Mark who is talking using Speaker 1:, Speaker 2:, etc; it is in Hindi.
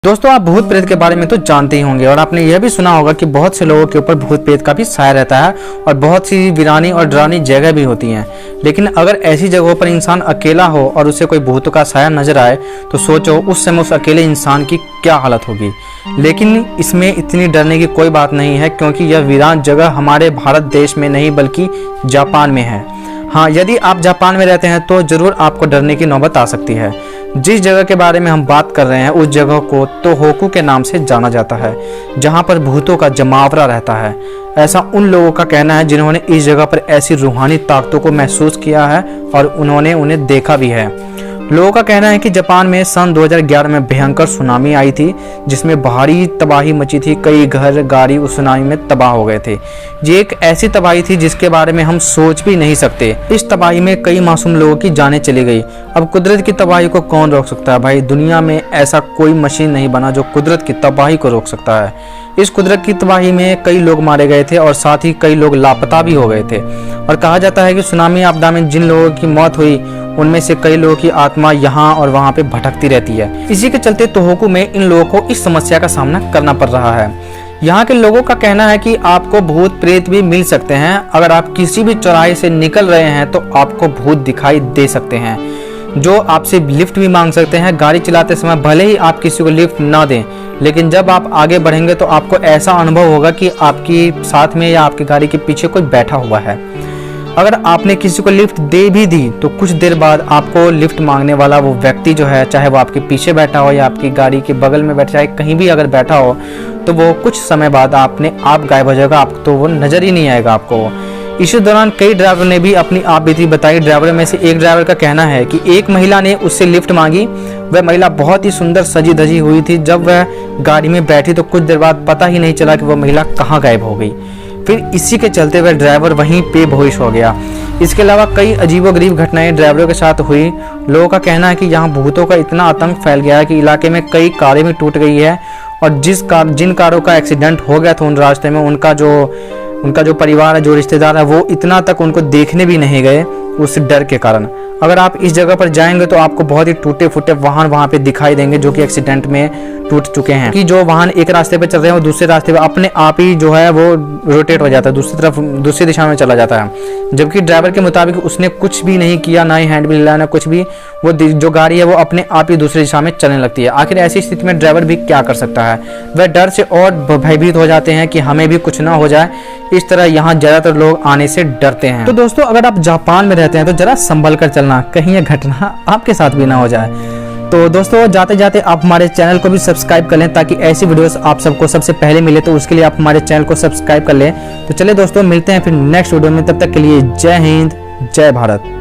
Speaker 1: दोस्तों, आप भूत प्रेत के बारे में तो जानते ही होंगे और आपने यह भी सुना होगा कि बहुत से लोगों के ऊपर भूत प्रेत का भी साया रहता है और बहुत सी वीरानी और डरावनी जगह भी होती हैं। लेकिन अगर ऐसी जगहों पर इंसान अकेला हो और उसे कोई भूतों का साया नजर आए तो सोचो उस समय उस अकेले इंसान की क्या हालत होगी। लेकिन इसमें इतनी डरने की कोई बात नहीं है, क्योंकि यह वीरान जगह हमारे भारत देश में नहीं बल्कि जापान में है। हाँ, यदि आप जापान में रहते हैं तो जरूर आपको डरने की नौबत आ सकती है। जिस जगह के बारे में हम बात कर रहे हैं उस जगह को तोहोकू के नाम से जाना जाता है, जहां पर भूतों का जमावड़ा रहता है। ऐसा उन लोगों का कहना है जिन्होंने इस जगह पर ऐसी रूहानी ताकतों को महसूस किया है और उन्होंने उन्हें देखा भी है। लोगों का कहना है कि जापान में सन 2011 में भयंकर सुनामी आई थी, जिसमें भारी तबाही मची थी। कई घर गाड़ी उस सुनामी में तबाह हो गए थे। ये एक ऐसी तबाही थी जिसके बारे में हम सोच भी नहीं सकते। इस तबाही में कई मासूम लोगों की जानें चली गई। अब कुदरत की तबाही को कौन रोक सकता है भाई? दुनिया में ऐसा कोई मशीन नहीं बना जो कुदरत की तबाही को रोक सकता है। इस कुदरत की तबाही में कई लोग मारे गए थे और साथ ही कई लोग लापता भी हो गए थे। और कहा जाता है कि सुनामी आपदा में जिन लोगों की मौत हुई उनमें से कई लोगों की आत्मा यहाँ और वहाँ पे भटकती रहती है। इसी के चलते तोहोकू में इन लोगों को इस समस्या का सामना करना पड़ रहा है। यहाँ के लोगों का कहना है कि आपको भूत प्रेत भी मिल सकते हैं। अगर आप किसी भी चौराहे से निकल रहे हैं तो आपको भूत दिखाई दे सकते हैं, जो आपसे लिफ्ट भी मांग सकते हैं। गाड़ी चलाते समय भले ही आप किसी को लिफ्ट ना दें, लेकिन जब आप आगे बढ़ेंगे तो आपको ऐसा अनुभव होगा कि आपकी साथ में या आपकी गाड़ी के पीछे कोई बैठा हुआ है। अगर आपने किसी को लिफ्ट दे भी दी तो कुछ देर बाद आपको लिफ्ट मांगने वाला वो व्यक्ति जो है, चाहे वो आपके पीछे बैठा हो या आपकी गाड़ी के बगल में बैठा, चाहे कहीं भी अगर बैठा हो, तो वो कुछ समय बाद आपने आप गायब हो जाएगा। आपको तो वो नजर ही नहीं आएगा आपको। इसी दौरान कई ड्राइवर ने भी अपनी आप बीती बताई। ड्राइवर में से एक ड्राइवर का कहना है कि एक महिला ने उससे लिफ्ट मांगी। वह महिला बहुत ही सुंदर सजी धजी हुई थी। जब वह गाड़ी में बैठी तो कुछ देर बाद पता ही नहीं चला कि वह महिला कहाँ गायब हो गई। फिर इसी के चलते वह ड्राइवर वहीं पे बेहोश हो गया। इसके अलावा कई अजीबोगरीब घटनाएं ड्राइवरों के साथ हुई। लोगों का कहना है कि यहाँ भूतों का इतना आतंक फैल गया है कि इलाके में कई कारें भी टूट गई है और जिन कारों का एक्सीडेंट हो गया था उन रास्ते में, उनका जो परिवार है, जो रिश्तेदार है, वो इतना तक उनको देखने भी नहीं गए उस डर के कारण। अगर आप इस जगह पर जाएंगे तो आपको बहुत ही टूटे फूटे वाहन वहां पे दिखाई देंगे जो कि एक्सीडेंट में टूट चुके हैं। कि जो वाहन एक रास्ते पे चल रहे हैं वो दूसरे रास्ते पे अपने आप ही जो है वो रोटेट हो जाता है, दूसरी दिशा में चला जाता है। जबकि ड्राइवर के मुताबिक उसने कुछ भी नहीं किया, ना ही हैंड व्हील हिलाया, ना कुछ भी। वो जो गाड़ी है वो अपने आप ही दूसरी दिशा में चलने लगती है। आखिर ऐसी स्थिति में ड्राइवर भी क्या कर सकता है? वह डर से और भयभीत हो जाते हैं कि हमें भी कुछ ना हो जाए। इस तरह यहाँ ज्यादातर लोग आने से डरते हैं। तो दोस्तों, अगर आप जापान में रहते हैं तो जरा संभल कर चलना, कहीं यह घटना आपके साथ भी ना हो जाए। तो दोस्तों, जाते जाते आप हमारे चैनल को भी सब्सक्राइब कर लें ताकि ऐसी वीडियोस आप सबको सबसे पहले मिले। तो उसके लिए आप हमारे चैनल को सब्सक्राइब कर लें। तो चलिए दोस्तों, मिलते हैं फिर नेक्स्ट वीडियो में। तब तक के लिए जय हिंद, जय भारत।